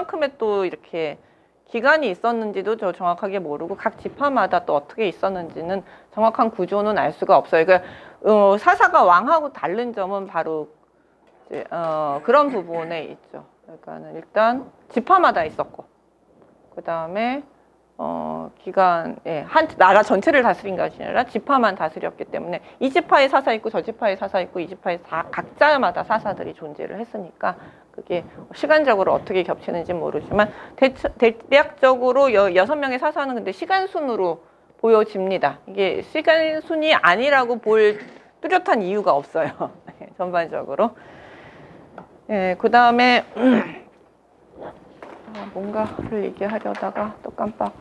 얼마만큼의 또 이렇게 기간이 있었는지도 저 정확하게 모르고 각 지파마다 또 어떻게 있었는지는 정확한 구조는 알 수가 없어요. 그러니까 사사가 왕하고 다른 점은 바로 이제, 그런 부분에 있죠. 그러니까는 일단 지파마다 있었고, 그 다음에 한 나라 전체를 다스린 것이 아니라 지파만 다스렸기 때문에 이 지파에 사사 있고 저 지파에 사사 있고 이 지파에 다 각자마다 사사들이 존재를 했으니까 그게 시간적으로 어떻게 겹치는지 모르지만 대략적으로 6명의 사사는 근데 시간 순으로 보여집니다. 이게 시간 순이 아니라고 볼 뚜렷한 이유가 없어요. 전반적으로. 예, 그 다음에 뭔가를 얘기하려다가 또 깜빡.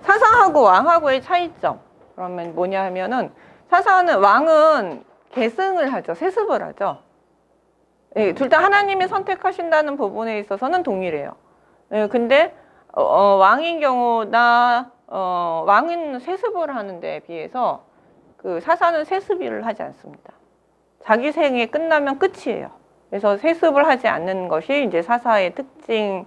사사하고 왕하고의 차이점. 그러면 뭐냐 하면은 왕은 계승을 하죠. 세습을 하죠. 예, 둘 다 하나님이 선택하신다는 부분에 있어서는 동일해요. 예, 근데 왕인 경우나 왕은 세습을 하는 데 비해서 그 사사는 세습을 하지 않습니다. 자기 생이 끝나면 끝이에요. 그래서 세습을 하지 않는 것이 이제 사사의 특징,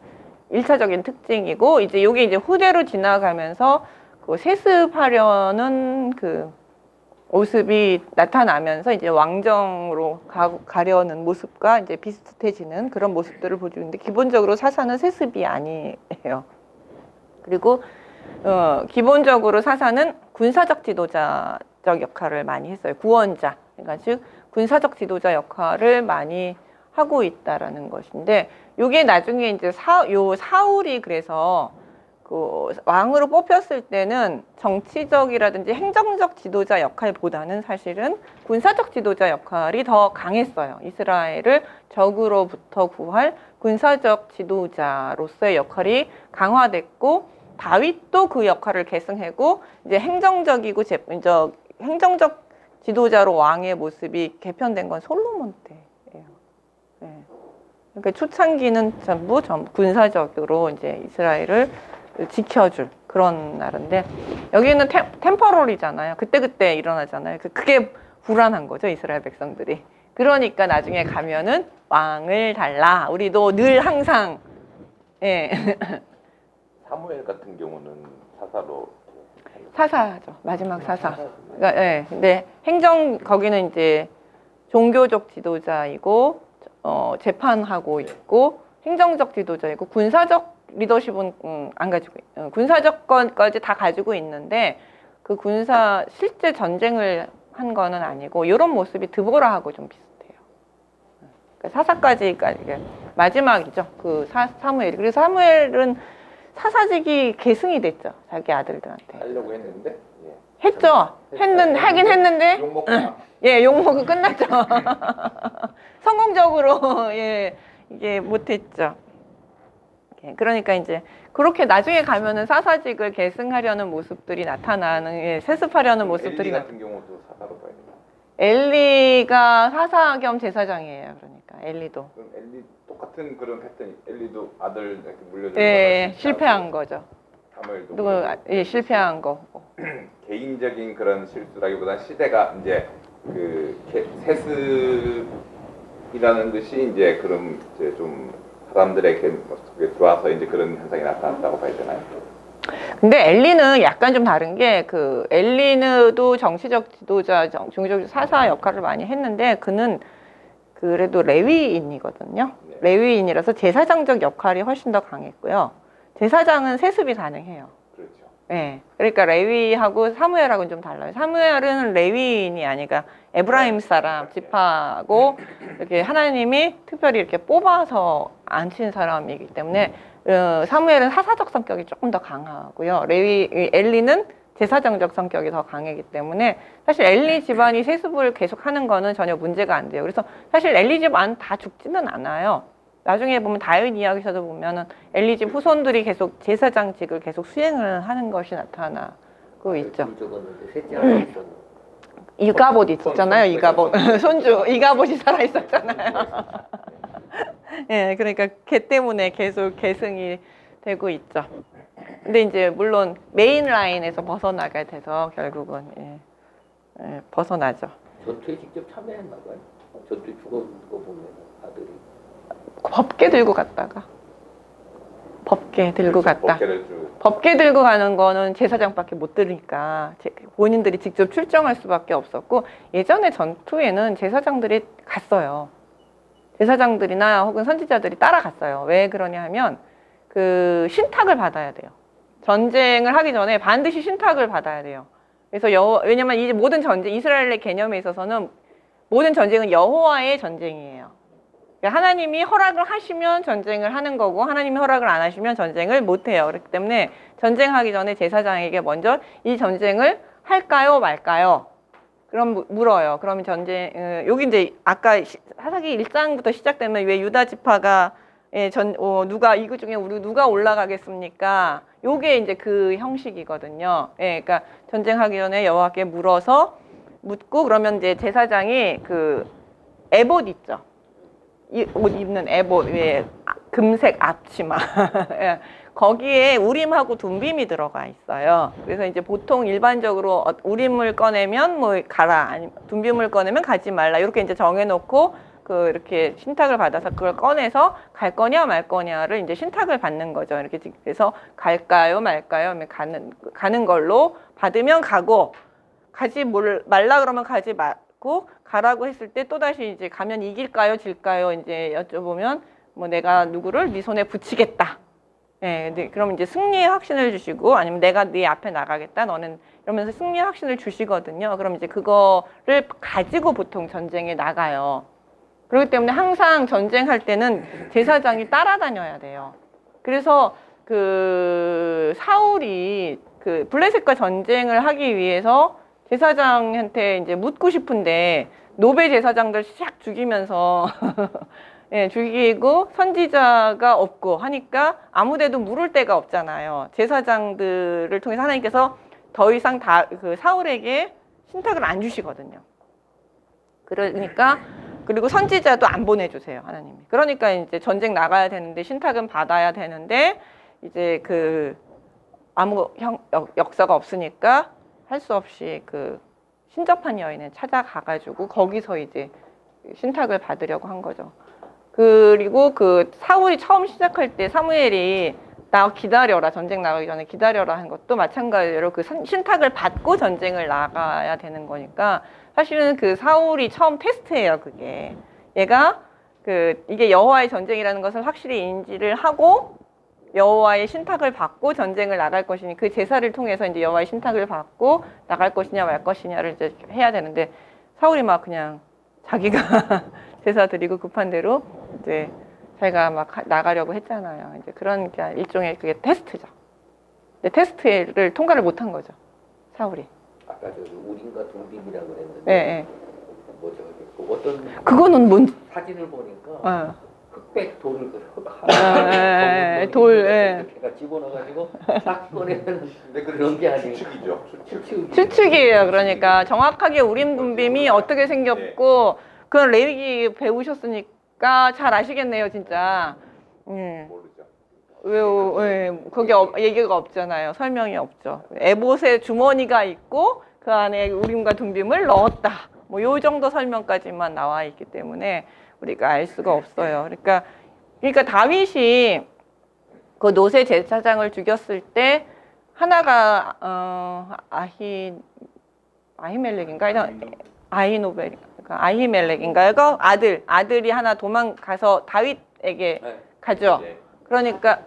1차적인 특징이고, 이제 요게 이제 후대로 지나가면서 그 세습하려는 그 모습이 나타나면서 이제 왕정으로 가려는 모습과 이제 비슷해지는 그런 모습들을 보여주는데, 기본적으로 사사는 세습이 아니에요. 그리고 기본적으로 사사는 군사적 지도자적 역할을 많이 했어요. 구원자. 그러니까 즉 군사적 지도자 역할을 많이 하고 있다라는 것인데, 요게 나중에 이제 사울이 그래서 그 왕으로 뽑혔을 때는 정치적이라든지 행정적 지도자 역할보다는 사실은 군사적 지도자 역할이 더 강했어요. 이스라엘을 적으로부터 구할 군사적 지도자로서의 역할이 강화됐고, 다윗도 그 역할을 계승하고 이제 행정적 지도자로 왕의 모습이 개편된 건 솔로몬 때예요. 네. 그러니까 초창기는 전부 군사적으로 이제 이스라엘을 지켜줄 그런 나라인데, 여기는 템퍼럴이잖아요. 그때그때 일어나잖아요. 그게 불안한 거죠, 이스라엘 백성들이. 그러니까 나중에 가면은 왕을 달라. 우리도 늘 항상, 예. 사무엘 같은 경우는 사사로 사사죠. 마지막 사사. 그러니까, 예. 근데 거기는 이제 종교적 지도자이고, 재판하고 있고, 행정적 지도자이고, 군사적 리더십은 안 가지고, 군사적 건까지 다 가지고 있는데, 그 실제 전쟁을 한 거는 아니고, 이런 모습이 드보라하고 좀 비슷해요. 그러니까 사사까지가 이게 마지막이죠. 그 사무엘이. 그래서 사무엘은 사사직이 계승이 됐죠. 자기 아들들한테. 하려고 했는데, 했죠. 하긴 했는데, 욕먹고 끝났죠. 성공적으로, 이게 못했죠. 그러니까 이제 그렇게 나중에 가면은 사사직을 계승하려는 모습들이 나타나는, 세습하려는 모습들이 엘리 같은 경우도 사사로 봐야 되나? 엘리가 사사 겸 제사장이에요. 그러니까 엘리도. 그럼 엘리 똑같은 그런 패턴, 엘리도 아들 이렇게 물려주고 실패한 거죠. 사무엘도 실패한 거. 개인적인 그런 실수라기보다 시대가 이제 그 세습이라는 것이 이제 그럼 이제 좀 사람들에게 들어와서 이제 그런 현상이 나타났다고 봐야 되나요? 근데 엘리는 약간 좀 다른 게, 엘리는도 정치적 지도자, 종교적 사사 역할을 많이 했는데, 그는 그래도 레위인이거든요. 네. 레위인이라서 제사장적 역할이 훨씬 더 강했고요. 제사장은 세습이 가능해요. 그렇죠. 네. 그러니까 레위하고 사무엘하고는 좀 달라요. 사무엘은 레위인이 아니라 에브라임 사람 지파고, 이렇게 하나님이 특별히 이렇게 뽑아서 앉힌 사람이기 때문에, 사무엘은 사사적 성격이 조금 더 강하고요. 엘리는 제사장적 성격이 더 강하기 때문에 사실 엘리 집안이 세습을 계속 하는 거는 전혀 문제가 안 돼요. 그래서 사실 엘리 집안 다 죽지는 않아요. 나중에 보면 다윗 이야기에서도 보면은 엘리 집 후손들이 계속 제사장직을 계속 수행을 하는 것이 나타나고 있죠. 이가봇 있었잖아요. 이가봇. 손주 이가봇이 살아 있었잖아요. 예, 그러니까 걔 때문에 계속 계승이 되고 있죠. 근데 이제 물론 메인 라인에서 벗어나게 돼서 결국은 벗어나죠. 전투에 직접 참여했나 봐요. 전투에 죽은 거 보면 아들이. 법계 들고 갔다가. 법계 들고 그렇죠. 갔다. 법계를 쭉. 법계 들고 가는 거는 제사장밖에 못 들으니까 본인들이 직접 출정할 수밖에 없었고, 예전에 전투에는 제사장들이 갔어요. 제사장들이나 혹은 선지자들이 따라갔어요. 왜 그러냐 하면 그 신탁을 받아야 돼요. 전쟁을 하기 전에 반드시 신탁을 받아야 돼요. 그래서 왜냐면 이 모든 전쟁, 이스라엘의 개념에 있어서는 모든 전쟁은 여호와의 전쟁이에요. 그러니까 하나님이 허락을 하시면 전쟁을 하는 거고, 하나님이 허락을 안 하시면 전쟁을 못 해요. 그렇기 때문에 전쟁하기 전에 제사장에게 먼저 이 전쟁을 할까요, 말까요? 그럼 물어요. 그러면 여기 이제 아까 사사기 1장부터 시작되면 왜 유다 지파가 누가 이그 중에 우리 누가 올라가겠습니까? 요게 이제 그 형식이거든요. 예, 그러니까 전쟁하기 전에 여호와께 묻고, 그러면 이제 제사장이 그 에봇 있죠. 옷 입는 에봇 위에 금색 앞치마. 예, 거기에 우림하고 둠빔이 들어가 있어요. 그래서 이제 보통 일반적으로 우림을 꺼내면 뭐 가라, 아니면 둠빔을 꺼내면 가지 말라, 이렇게 이제 정해놓고 이렇게 신탁을 받아서 그걸 꺼내서 갈 거냐 말 거냐를 이제 신탁을 받는 거죠. 이렇게 그래서 갈까요 말까요 가는 걸로 받으면 가고, 가지 말라 그러면 가지 말고, 가라고 했을 때 또다시 이제 가면 이길까요 질까요 이제 여쭤보면 뭐 내가 누구를 네 손에 붙이겠다. 예, 네, 그럼 이제 승리의 확신을 주시고, 아니면 내가 네 앞에 나가겠다 너는, 이러면서 승리의 확신을 주시거든요. 그럼 이제 그거를 가지고 보통 전쟁에 나가요. 그렇기 때문에 항상 전쟁할 때는 제사장이 따라다녀야 돼요. 그래서 그 사울이 그 블레셋과 전쟁을 하기 위해서 제사장한테 이제 묻고 싶은데 노베 제사장들 싹 죽이면서 예, 죽이고 선지자가 없고 하니까 아무데도 물을 데가 없잖아요. 제사장들을 통해서 하나님께서 더 이상 그 사울에게 신탁을 안 주시거든요. 그러니까, 그리고 선지자도 안 보내주세요, 하나님이. 그러니까 이제 전쟁 나가야 되는데 신탁은 받아야 되는데 이제 그 아무 역사가 없으니까 할 수 없이 그 신접한 여인을 찾아가가지고 거기서 이제 신탁을 받으려고 한 거죠. 그리고 그 사울이 처음 시작할 때 사무엘이 나 기다려라, 전쟁 나가기 전에 기다려라 한 것도 마찬가지로 그 신탁을 받고 전쟁을 나가야 되는 거니까, 사실은 그 사울이 처음 테스트예요. 그게 얘가 이게 여호와의 전쟁이라는 것을 확실히 인지를 하고 여호와의 신탁을 받고 전쟁을 나갈 것이니 그 제사를 통해서 이제 여호와의 신탁을 받고 나갈 것이냐 말 것이냐를 이제 해야 되는데, 사울이 막 그냥 자기가 제사 드리고 급한 대로 이제 자기가 막 나가려고 했잖아요. 이제 그런 게 일종의 그게 테스트죠. 근데 테스트를 통과를 못한 거죠, 사울이. 아까 저기 우림과 둠빔이라고 그랬는데 네, 뭐죠? 그 어떤 그거는 뭔? 사진을 보니까 어. 흑백 돌을 이렇게 집어넣어가지고 딱 꺼내면 그런 게 아니고 추측이죠. 추측이에요. 그러니까 정확하게 우림 둠빔이 어떻게 생겼고, 그건 레위기 배우셨으니까 잘 아시겠네요, 진짜. 모르죠. 왜 거기 얘기가 없잖아요. 설명이 없죠. 에봇에 주머니가 있고 그 안에 우림과 둠빔을 넣었다. 뭐 요 정도 설명까지만 나와 있기 때문에 우리가 알 수가 없어요. 그러니까 다윗이 그 노새 제사장을 죽였을 때 하나가 아히멜렉인가? 아히멜렉인가요? 아들이 하나 도망가서 다윗에게 네. 가죠. 네. 그러니까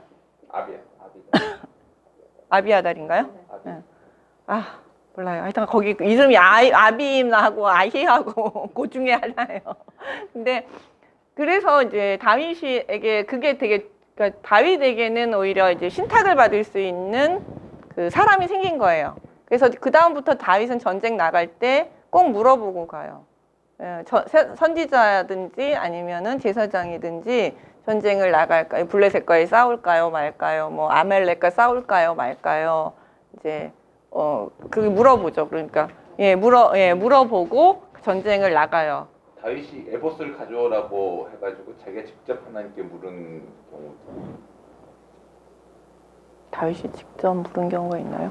아비아달인가요? 네. 아, 몰라요. 하여튼 거기 이름이 아비임하고 아히하고 그 중에 하나예요. 근데 그래서 이제 다윗에게 그게 되게, 그러니까 다윗에게는 오히려 이제 신탁을 받을 수 있는 그 사람이 생긴 거예요. 그래서 그 다음부터 다윗은 전쟁 나갈 때 꼭 물어보고 가요. 선지자든지 아니면은 제사장이든지 전쟁을 나갈까요? 블레셋과에 싸울까요? 말까요? 뭐 아멜렉과 싸울까요? 말까요? 이제 그게 물어보죠. 그러니까 물어보고 전쟁을 나가요. 다윗이 에봇을 가져오라고 해가지고 자기가 직접 하나님께 물은 경우. 다윗이 직접 물은 경우가 있나요?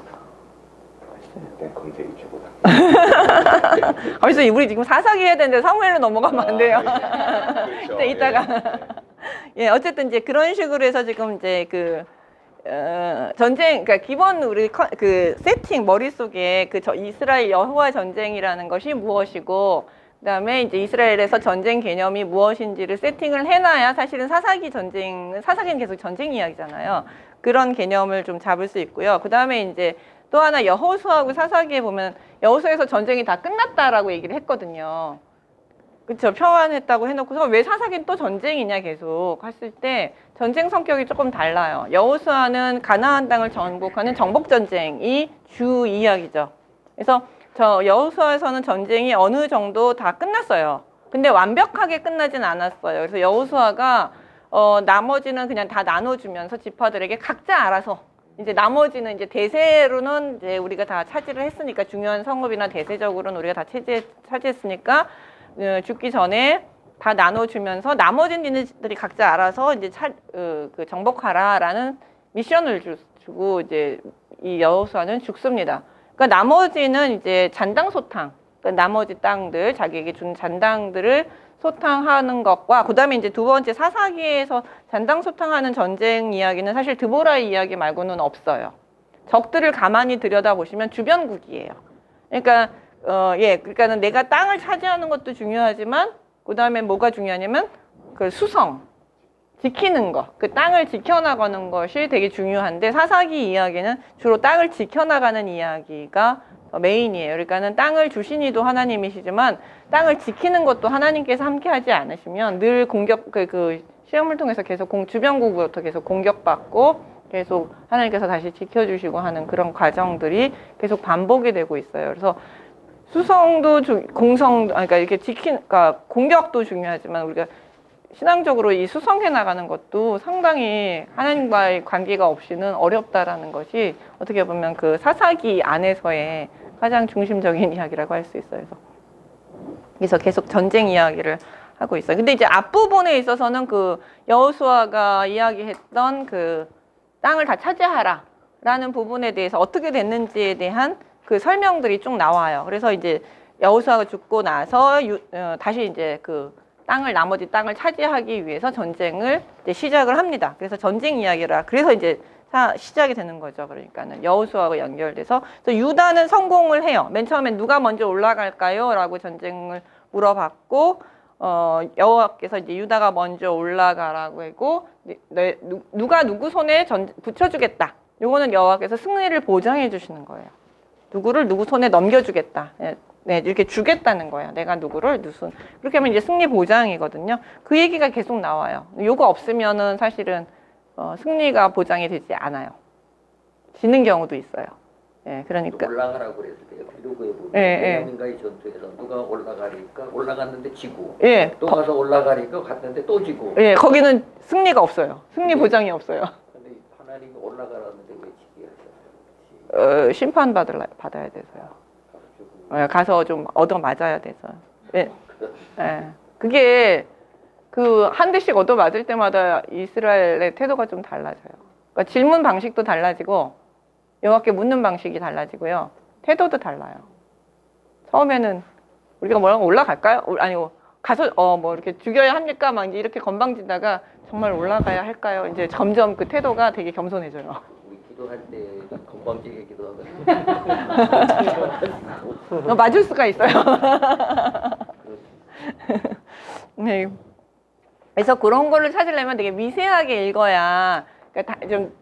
일단 검색이 최고다. 벌써 우리 지금 사사기 해야 되는데 사무엘로 넘어가면 안 돼요. 그렇죠. 이따가. 예, 어쨌든 이제 그런 식으로 해서 지금 이제 전쟁, 그러니까 기본 우리 그 세팅 머릿속에 그 이스라엘 여호와 전쟁이라는 것이 무엇이고, 그다음에 이제 이스라엘에서 전쟁 개념이 무엇인지를 세팅을 해놔야 사실은 사사기는 계속 전쟁 이야기잖아요. 그런 개념을 좀 잡을 수 있고요. 그다음에 이제 또 하나 여호수아하고 사사기에 보면 여호수아에서 전쟁이 다 끝났다라고 얘기를 했거든요. 그렇죠. 평안했다고 해놓고서 왜 사사기는 또 전쟁이냐 계속 했을 때 전쟁 성격이 조금 달라요. 여호수아는 가나안 땅을 정복하는 정복 전쟁이 주 이야기죠. 그래서 저 여호수아에서는 전쟁이 어느 정도 다 끝났어요. 근데 완벽하게 끝나진 않았어요. 그래서 여호수아가 나머지는 그냥 다 나눠주면서 지파들에게 각자 알아서 이제 나머지는 이제 대세로는 이제 우리가 다 차지를 했으니까 중요한 성읍이나 대세적으로는 우리가 다 차지했으니까 죽기 전에 다 나눠주면서 나머지 니네들이 각자 알아서 이제 그 정복하라라는 미션을 주고 이제 이 여호수아는 죽습니다. 그러니까 나머지는 이제 잔당소탕, 그러니까 나머지 땅들 자기에게 준 잔당들을 소탕하는 것과 그다음에 이제 두 번째 사사기에서 잔당소탕하는 전쟁 이야기는 사실 드보라의 이야기 말고는 없어요. 적들을 가만히 들여다보시면 주변국이에요. 그러니까 그러니까는 내가 땅을 차지하는 것도 중요하지만 그다음에 뭐가 중요하냐면 그 수성, 지키는 것, 그 땅을 지켜나가는 것이 되게 중요한데 사사기 이야기는 주로 땅을 지켜나가는 이야기가 메인이에요. 그러니까는 땅을 주신 이도 하나님이시지만 땅을 지키는 것도 하나님께서 함께하지 않으시면 늘 그 시험을 통해서 계속 주변국으로부터 계속 공격받고 계속 하나님께서 다시 지켜주시고 하는 그런 과정들이 계속 반복이 되고 있어요. 그래서 수성도 그러니까 이렇게 그러니까 공격도 중요하지만 우리가 신앙적으로 이 수성해 나가는 것도 상당히 하나님과의 관계가 없이는 어렵다라는 것이 어떻게 보면 그 사사기 안에서의 가장 중심적인 이야기라고 할 수 있어요. 그래서 계속 전쟁 이야기를 하고 있어요. 근데 이제 앞부분에 있어서는 그 여호수아가 이야기했던 그 땅을 다 차지하라라는 부분에 대해서 어떻게 됐는지에 대한 그 설명들이 쭉 나와요. 그래서 이제 여호수아가 죽고 나서 다시 이제 그 나머지 땅을 차지하기 위해서 전쟁을 이제 시작을 합니다. 그래서 전쟁 이야기라. 그래서 이제 시작이 되는 거죠. 그러니까는 여호수아와 연결돼서 그래서 유다는 성공을 해요. 맨 처음엔 누가 먼저 올라갈까요? 라고 전쟁을 물어봤고 여호와께서 이제 유다가 먼저 올라가라고 하고 누가 누구 손에 붙여주겠다. 요거는 여호와께서 승리를 보장해 주시는 거예요. 누구를 누구 손에 넘겨주겠다. 네, 이렇게 주겠다는 거예요. 내가 누구를 누순. 그렇게 하면 이제 승리 보장이거든요. 그 얘기가 계속 나와요. 요거 없으면은 사실은 승리가 보장이 되지 않아요. 지는 경우도 있어요. 예, 그러니까 올라가라고 그랬을 때 기록에 보면 예, 베냐민과의 전투에서 누가 올라가니까 올라갔는데 지고 예, 또 가서 올라가니까 갔는데 또 지고. 예, 거기는 승리가 없어요. 승리 보장이 없어요. 근데 하나님이 올라가라는데 왜 지게 하셨어요? 심판 받아야 돼서요. 가서 좀 얻어 맞아야 돼서. 예. 예. 그게 그 한 대씩 얻어 맞을 때마다 이스라엘의 태도가 좀 달라져요. 그러니까 질문 방식도 달라지고 여호와께 묻는 방식이 달라지고요. 태도도 달라요. 처음에는 우리가 뭐라고 올라갈까요? 아니고 가서 뭐 이렇게 죽여야 합니까? 막 이제 이렇게 건방지다가 정말 올라가야 할까요? 이제 점점 그 태도가 되게 겸손해져요. 우리 기도할 때 건방지게 기도하거든요. 맞을 수가 있어요. 네. 그래서 그런 거를 찾으려면 되게 미세하게 읽어야, 그러니까 좀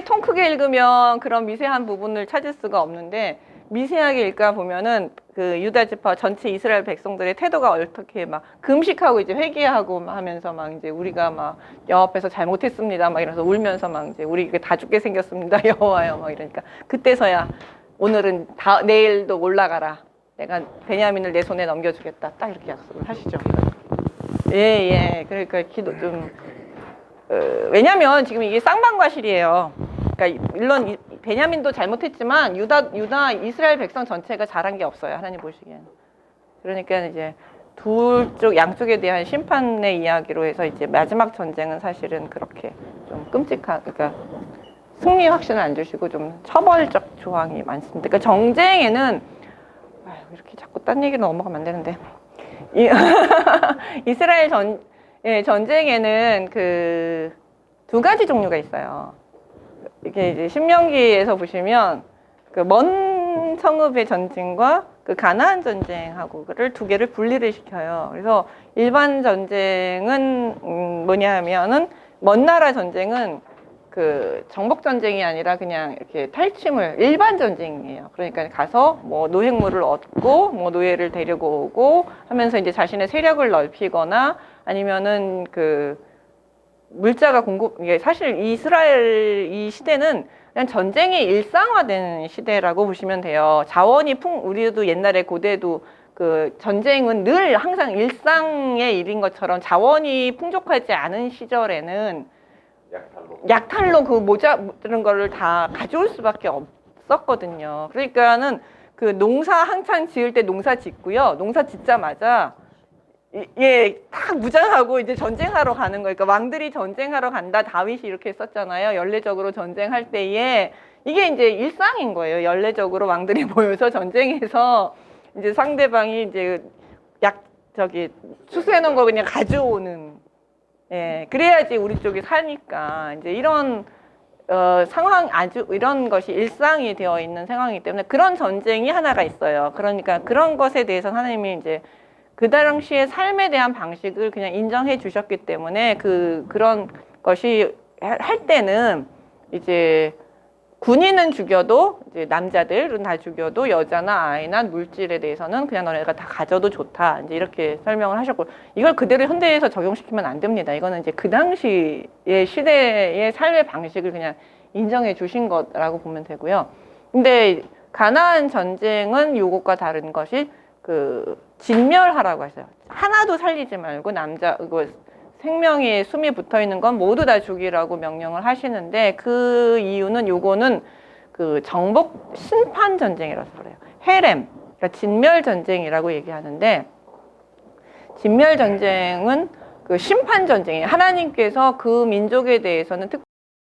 통 크게 읽으면 그런 미세한 부분을 찾을 수가 없는데 미세하게 읽다 보면은 그 유다 지파 전체 이스라엘 백성들의 태도가 어떻게 막 금식하고 이제 회개하고 막 하면서 막 이제 우리가 막 여호와 앞에서 잘못했습니다 막 이러면서 울면서 막 이제 우리 다 죽게 생겼습니다 여호와요 막 이러니까 그때서야 오늘은 내일도 올라가라. 내가 베냐민을 내 손에 넘겨주겠다. 딱 이렇게 약속을 하시죠. 예. 그러니까 기도 좀 왜냐면 지금 이게 쌍방과실이에요. 그러니까 물론 베냐민도 잘못했지만 유다 이스라엘 백성 전체가 잘한 게 없어요. 하나님 보시기에는. 그러니까 이제 양쪽에 대한 심판의 이야기로 해서 이제 마지막 전쟁은 사실은 그렇게 좀 끔찍한, 그러니까 승리 확신을 안 주시고 좀 처벌적 조항이 많습니다. 그러니까 정쟁에는 이렇게 자꾸 딴 얘기로 넘어가면 안 되는데 이스라엘 전쟁에는 그 두 가지 종류가 있어요. 이게 이제 신명기에서 보시면 그 먼 성읍의 전쟁과 그 가나안 전쟁하고를 두 개를 분리를 시켜요. 그래서 일반 전쟁은 뭐냐 하면은 먼 나라 전쟁은 그 정복 전쟁이 아니라 그냥 이렇게 탈취물 일반 전쟁이에요. 그러니까 가서 뭐 노획물을 얻고 뭐 노예를 데리고 오고 하면서 이제 자신의 세력을 넓히거나 아니면은 그 물자가 이게 사실 이스라엘 이 시대는 그냥 전쟁이 일상화된 시대라고 보시면 돼요. 자원이 우리도 옛날에 고대도 그 전쟁은 늘 항상 일상의 일인 것처럼 자원이 풍족하지 않은 시절에는 약탈로 그 모자른 거를 다 가져올 수밖에 없었거든요. 그러니까는 그 농사 한창 지을 때 농사 짓고요. 농사 짓자마자 딱 무장하고 이제 전쟁하러 가는 거니까 왕들이 전쟁하러 간다. 다윗이 이렇게 했었잖아요. 연례적으로 전쟁할 때에 이게 이제 일상인 거예요. 연례적으로 왕들이 모여서 전쟁해서 이제 상대방이 이제 수수해 놓은 거 그냥 가져오는. 예, 그래야지 우리 쪽이 사니까 이제 이런 상황 이런 것이 일상이 되어 있는 상황이기 때문에 그런 전쟁이 하나가 있어요. 그러니까 그런 것에 대해서 하나님이 이제 그 당시의 삶에 대한 방식을 그냥 인정해 주셨기 때문에 그런 것이 할 때는 이제 군인은 죽여도 이제 남자들은 다 죽여도 여자나 아이나 물질에 대해서는 그냥 너네가 다 가져도 좋다. 이제 이렇게 설명을 하셨고 이걸 그대로 현대에서 적용시키면 안 됩니다. 이거는 이제 그 당시의 시대의 삶의 방식을 그냥 인정해 주신 거라고 보면 되고요. 근데 가나안 전쟁은 요것과 다른 것이 그 진멸하라고 했어요. 하나도 살리지 말고 생명이 숨이 붙어 있는 건 모두 다 죽이라고 명령을 하시는데 그 이유는 요거는 그 정복 심판 전쟁이라서 그래요. 헤렘, 그러니까 진멸 전쟁이라고 얘기하는데 진멸 전쟁은 그 심판 전쟁이에요. 하나님께서 그 민족에 대해서는